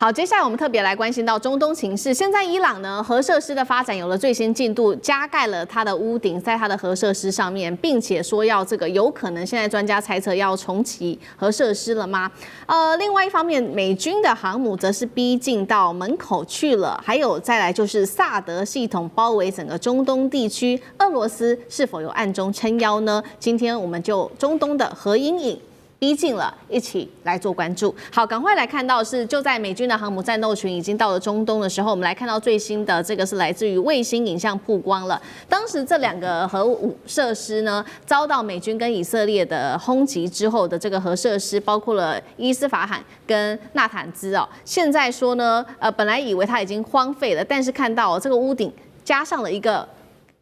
好，接下來我們特別來關心到中東情勢。現在伊朗呢，核設施的發展有了最新進度，加蓋了它的屋頂在它的核設施上面，並且說要這個有可能，現在專家猜測要重啟核設施了嗎？另外一方面，美軍的航母則是逼近到門口去了，還有再來就是薩德系統包圍整個中東地區，俄羅斯是否有暗中撐腰呢？今天我們就中東的核陰影逼近了，一起來做關注。好，趕快來看到是就在美軍的航母戰鬥群已經到了中東的時候，我們來看到最新的這個是來自於衛星影像曝光了。當時這兩個核武設施呢，遭到美軍跟以色列的轟擊之後的這個核設施，包括了伊斯法罕跟納坦茲哦。現在說呢，本來以為它已經荒廢了，但是看到這個屋頂加上了一個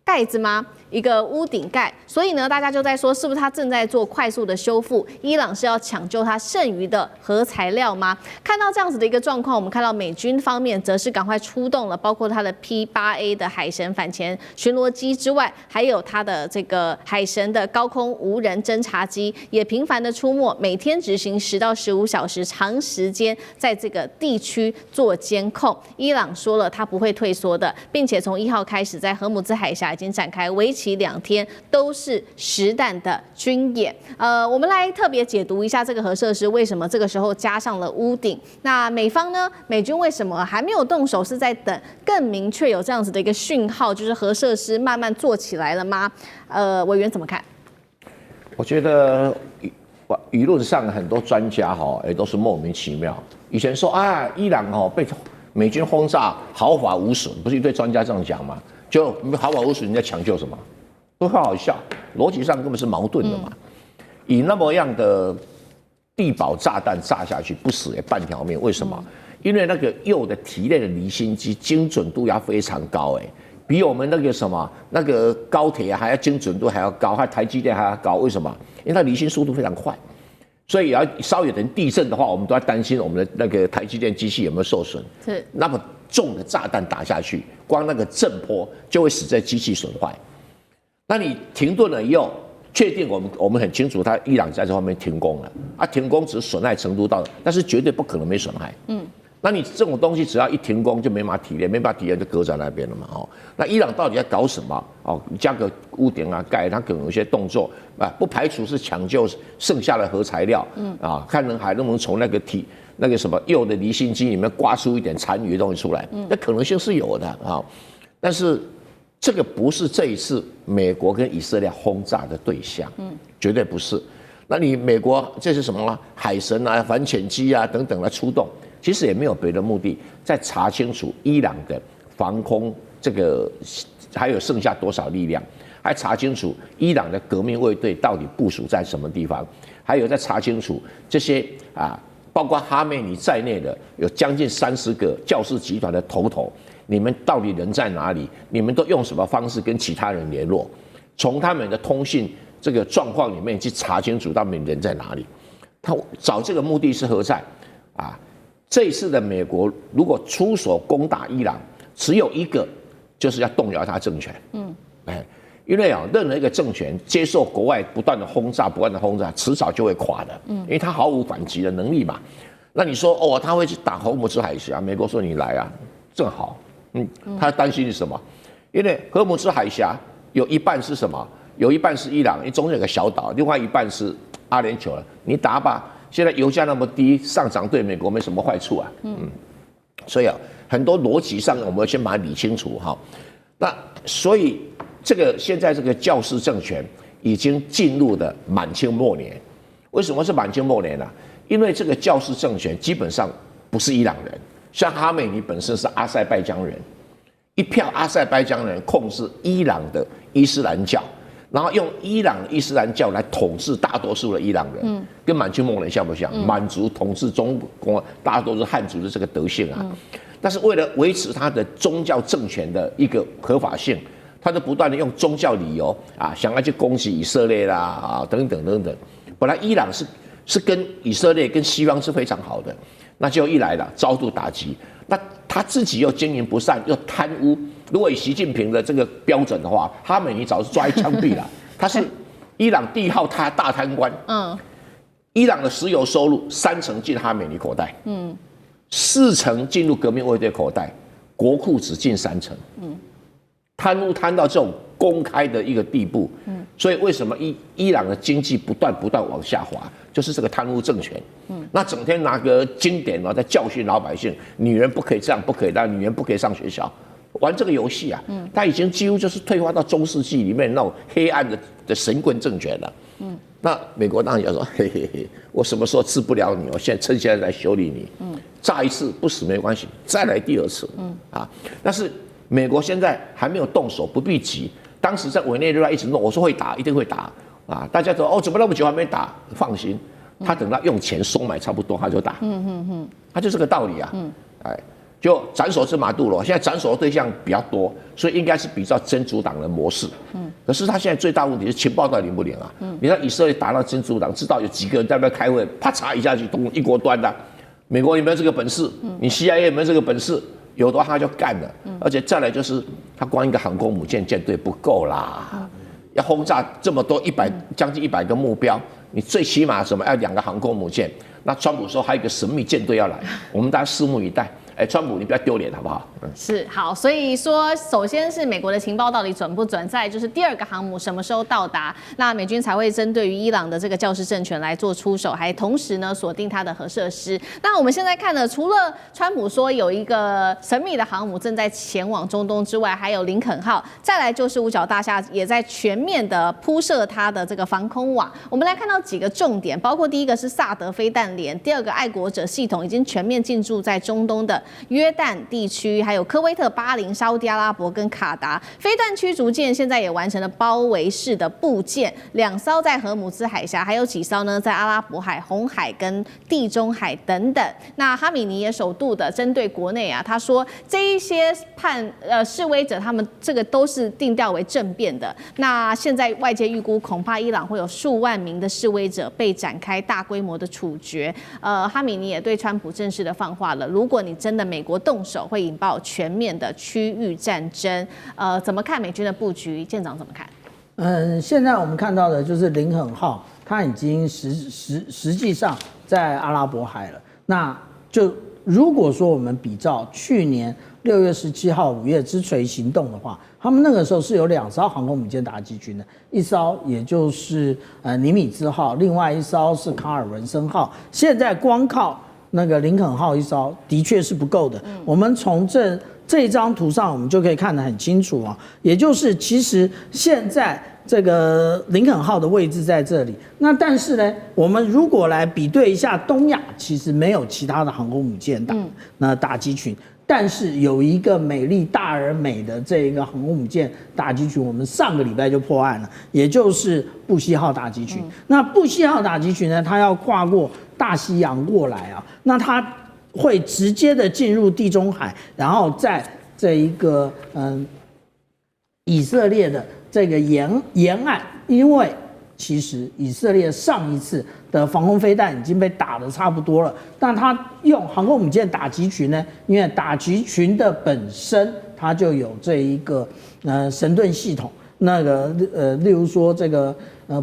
蓋子嗎？一個屋頂蓋，所以呢，大家就在說，是不是他正在做快速的修復？伊朗是要搶救它剩餘的核材料嗎？看到這樣子的一個狀況，我們看到美軍方面則是趕快出動了，包括它的 P-8A 的海神反潛巡邏機之外，還有它的這個海神的高空無人偵察機也頻繁的出沒，每天執行10到15小時長時間在這個地區做監控。伊朗說了，他不會退縮的，並且從1號開始在荷姆茲海峽已經展開為期2天都是實彈的軍演。我們來特別解讀一下這個核設施為什麼這個時候加上了屋頂。那美方呢？美軍為什麼還沒有動手？是在等更明確有這樣子的一個訊號，就是核設施慢慢做起來了嗎？委員怎麼看？我覺得輿論上很多專家也都是莫名其妙。以前說啊，伊朗被美軍轟炸毫髮無損，不是一堆專家這樣講嗎？就毫髮無損，你在搶救什麼？都很好笑，邏輯上根本是矛盾的嘛。以那麼樣的地堡炸彈炸下去，不死也半條命。為什麼？因為那個鈾的體內的離心機精準度要非常高，比我們那個什麼那個高鐵還要精準度還要高，還台積電還要高。為什麼？因為它離心速度非常快，所以要稍有點地震的話，我們都要擔心我們的那個台積電機器有沒有受損。是那麼重的炸彈打下去，光那個震波就會使這機器損壞。那你停頓了以後，確定我們很清楚，伊朗在這方面停工了啊，停工只是損害程度到，但是絕對不可能沒損害。那你這種東西只要一停工就沒辦法提煉，沒辦法提煉就擱在那邊了嘛。那伊朗到底在搞什麼？加個屋頂啊蓋，它可能有些動作啊，不排除是搶救剩下的核材料，看能不能從那個什麼鈾的離心機裡面刮出一點殘餘的東西出來，那可能性是有的啊，但是。這個不是這一次美國跟以色列轟炸的對象，絕對不是。那你美國這是什麼海神啊、反潛機啊等等來出動，其實也沒有別的目的，在查清楚伊朗的防空這個還有剩下多少力量，還查清楚伊朗的革命衛隊到底部署在什麼地方，還有在查清楚這些包括哈梅尼在內的有將近30個教士集團的頭。你們到底人在哪裡？你們都用什麼方式跟其他人聯絡？從他們的通信這個狀況裡面去查清楚他們人在哪裡。他找這個目的是何在？這一次的美國如果出手攻打伊朗，只有一個，就是要動搖他政權。因為任何一個政權接受國外不斷的轟炸，遲早就會垮的。因為他毫無反擊的能力嘛。那你說他會去打荷姆茲海峽？美國說你來啊，正好。他擔心是什麼？因為荷姆茲海峽有一半是什麼？有一半是伊朗，因為中間有個小島，另外一半是阿聯酋了。你打吧，現在油價那麼低，上漲對美國沒什麼壞處啊。所以很多邏輯上我們要先把它理清楚哈。那所以現在這個教士政權已經進入了滿清末年。為什麼是滿清末年呢？因為這個教士政權基本上不是伊朗人。像哈梅尼本身是阿塞拜疆人，一票阿塞拜疆人控制伊朗的伊斯蘭教，然後用伊朗的伊斯蘭教來統治大多數的伊朗人，跟滿清末年像不像？滿族統治中國，大家都是漢族的這個德性啊。但是為了維持他的宗教政權的一個合法性，他就不斷的用宗教理由想要去攻擊以色列啦等等等等。本來伊朗是跟以色列跟西方是非常好的。那就一來了，遭到打擊。那他自己又經營不善，又貪污。如果以習近平的這個標準的話，哈梅尼早是抓去槍斃了。他是伊朗第1號大貪官。伊朗的石油收入30%進哈梅尼口袋。，40%進入革命衛隊口袋，國庫只進3成。貪污貪到這種公開的一個地步，所以為什麼伊朗的經濟不斷往下滑，就是這個貪污政權。那整天拿個經典在教訓老百姓，女人不可以這樣，不可以那，女人不可以上學校，玩這個遊戲啊。他已經幾乎就是退化到中世紀裡面那種黑暗的神棍政權了。那美國當然就說，嘿嘿嘿，我什麼時候治不了你，我现在來修理你。炸一次不死沒關係，再來第2次。但是美國現在還沒有動手，不必急。當時在委內瑞拉一直弄，我說會打，一定會打啊！大家說怎麼那麼久還沒打？放心，他等到用錢收買差不多他就打。他就這個道理啊。就斬首是馬杜羅，現在斬首的對象比較多，所以應該是比較真主黨的模式。可是他現在最大問題是情報到底靈不靈啊？你看以色列打到真主黨，知道有幾個人在那邊開會，啪嚓一下就一鍋端了。美國有沒有這個本事？你 CIA 有沒有這個本事？有的話他就幹了。而且再來就是他光一個航空母艦艦隊不夠啦，要轟炸這麼多將近100個目標，你最起碼什麼要2個航空母艦。那川普說還有一個神秘艦隊要來，我們大家拭目以待。川普，你不要丟臉好不好？是好，所以說，首先是美國的情報到底準不準，再來就是第2個航母什麼時候到達，那美軍才會針對於伊朗的這個教師政權來做出手，還同時呢鎖定它的核設施。那我們現在看呢，除了川普說有一個神秘的航母正在前往中東之外，還有林肯號，再來就是五角大廈也在全面的鋪設它的這個防空網。我們來看到幾個重點，包括第一個是薩德飛彈連，第2個愛國者系統已經全面進駐在中東的約旦地區，還有科威特、巴林、沙烏地阿拉伯跟卡達。飛彈驅逐艦現在也完成了包圍式的布建，2艘在荷姆茲海峽，還有幾艘呢在阿拉伯海、紅海跟地中海等等。那哈米尼也首度的針對國內啊，他說這一些示威者他們這個都是定調為政變的。那現在外界預估，恐怕伊朗會有數萬名的示威者被展開大規模的處決。哈米尼也對川普正式的放話了，如果你真的美國動手，會引爆全面的區域戰爭。怎麼看美軍的布局？艦長怎麼看？現在我們看到的就是林肯號，它已經實際上在阿拉伯海了。那就如果說我們比照去年6月17號5月之錘行動的話，他們那個時候是有2艘航空母艦打擊群的，一艘也就是尼米茲號，另外一艘是卡爾文森號。現在光靠那個林肯號一艘的確是不夠的。我們從這一張圖上，我們就可以看得很清楚啊。也就是其實現在這個林肯號的位置在這裡，那但是呢，我們如果來比對一下東亞，其實沒有其他的航空母艦打擊群。但是有一個美麗大而美的這一個航空母艦打擊群，我們上個禮拜就破案了，也就是布希號打擊群。那布希號打擊群呢，它要跨過大西洋過來啊，那它會直接的進入地中海，然後在這一個以色列的這個沿岸，因為其實以色列上一次的防空飛彈已經被打得差不多了，但它用航空母艦打擊群呢，因為打擊群的本身它就有這一個神盾系統，那個例如說這個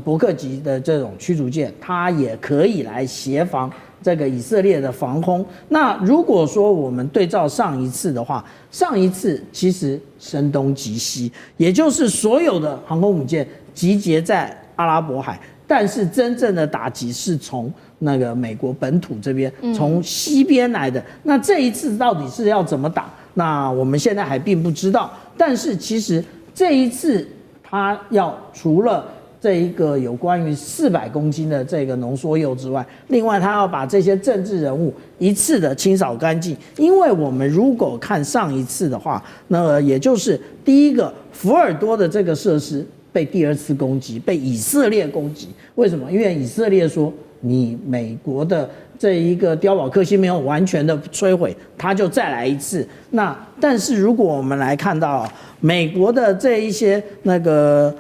伯克級的這種驅逐艦，它也可以來協防這個以色列的防空。那如果說我們對照上一次的話，上一次其實聲東擊西，也就是所有的航空母艦集結在阿拉伯海，但是真正的打擊是從那個美國本土這邊，從西邊來的。那這一次到底是要怎麼打？那我們現在還並不知道。但是其實這一次，它要除了這一個有關於400公斤的這個濃縮鈾之外，另外他要把這些政治人物一次的清掃乾淨。因為我們如果看上一次的話，那也就是第一個福爾多的這個設施被第2次攻擊，被以色列攻擊。為什麼？因為以色列說你美國的這一個碉堡克星沒有完全的摧毀，他就再來一次。那但是如果我們來看到美國的這一些那個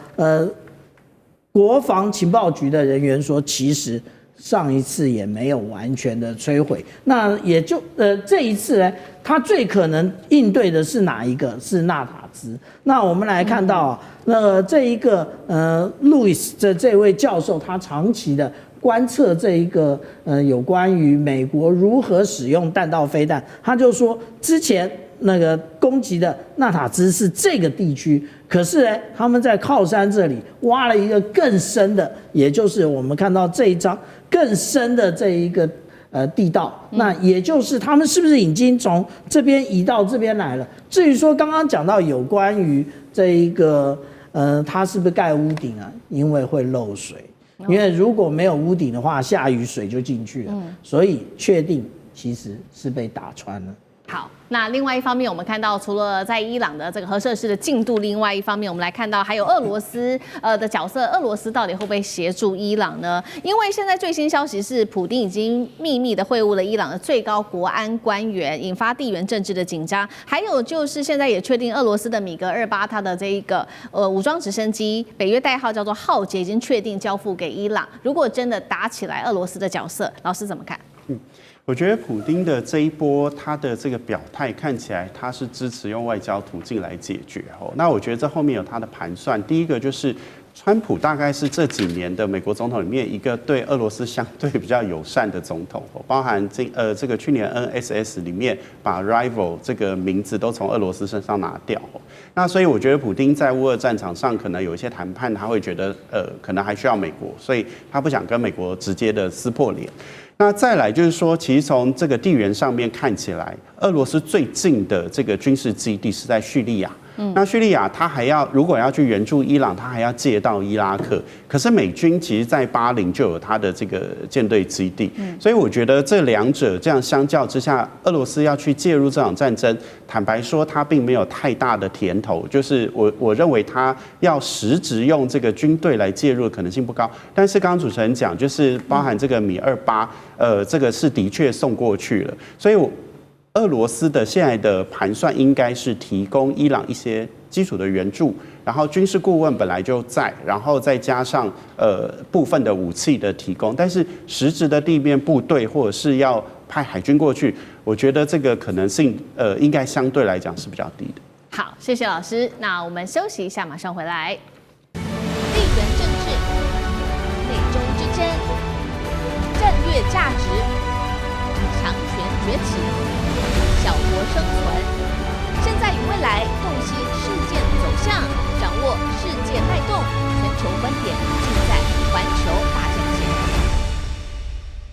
國防情報局的人員說，其實上一次也沒有完全的摧毀。那也就這一次呢，他最可能應對的是哪一個？是納塔茲。那我們來看到这一個路易斯的這位教授，他長期的觀測這一個有關於美國如何使用彈道飛彈，他就說之前那個攻擊的納塔茲是這個地區，可是呢，他們在靠山這裡挖了一個更深的，也就是我們看到這一張更深的這一個地道，那也就是他們是不是已經從這邊移到這邊來了？至於說剛剛講到有關於這一個它是不是蓋屋頂啊？因為會漏水，因為如果沒有屋頂的話，下雨水就進去了，所以確定其實是被打穿了。好，那另外一方面，我們看到除了在伊朗的這個核設施的進度，另外一方面我們來看到還有俄羅斯的角色，俄羅斯到底會不會協助伊朗呢？因為現在最新消息是，普丁已經秘密的會晤了伊朗的最高國安官員，引發地緣政治的緊張。還有就是现在也確定，俄羅斯的米格28它的這一個武裝直升機，北約代號叫做浩劫，已經確定交付給伊朗。如果真的打起來，俄羅斯的角色，老師怎麼看？我覺得普丁的這一波，他的這個表態看起來他是支持用外交途徑來解決哦。那我覺得這後面有他的盤算。第一個就是，川普大概是這幾年的美國總統裡面一個對俄羅斯相對比較友善的總統哦，包含這個去年 NSS 裡面把 rival 這個名字都從俄羅斯身上拿掉哦。那所以我覺得普丁在烏俄戰場上可能有一些談判，他會覺得可能還需要美國，所以他不想跟美國直接的撕破臉。那再來就是說，其實從這個地緣上面看起來，俄羅斯最近的這個軍事基地是在敘利亞。那敘利亞它還要如果要去援助伊朗，它還要借道伊拉克。可是美軍其實在巴林就有它的這個艦隊基地，所以我覺得這兩者這樣相較之下，俄羅斯要去介入這場戰爭，坦白說它並沒有太大的甜頭。就是我認為它要實質用這個軍隊來介入的可能性不高。但是剛剛主持人講，就是包含這個米28，這個是的確送過去了，所以俄羅斯的現在的盤算應該是提供伊朗一些基礎的援助，然後軍事顧問本來就在，然後再加上部分的武器的提供，但是實質的地面部隊或者是要派海軍過去，我覺得這個可能性應該相對來講是比較低的。好，謝謝老師。那我們休息一下，馬上回來。地緣政治、美中之爭、戰略價值、强权崛起。小國生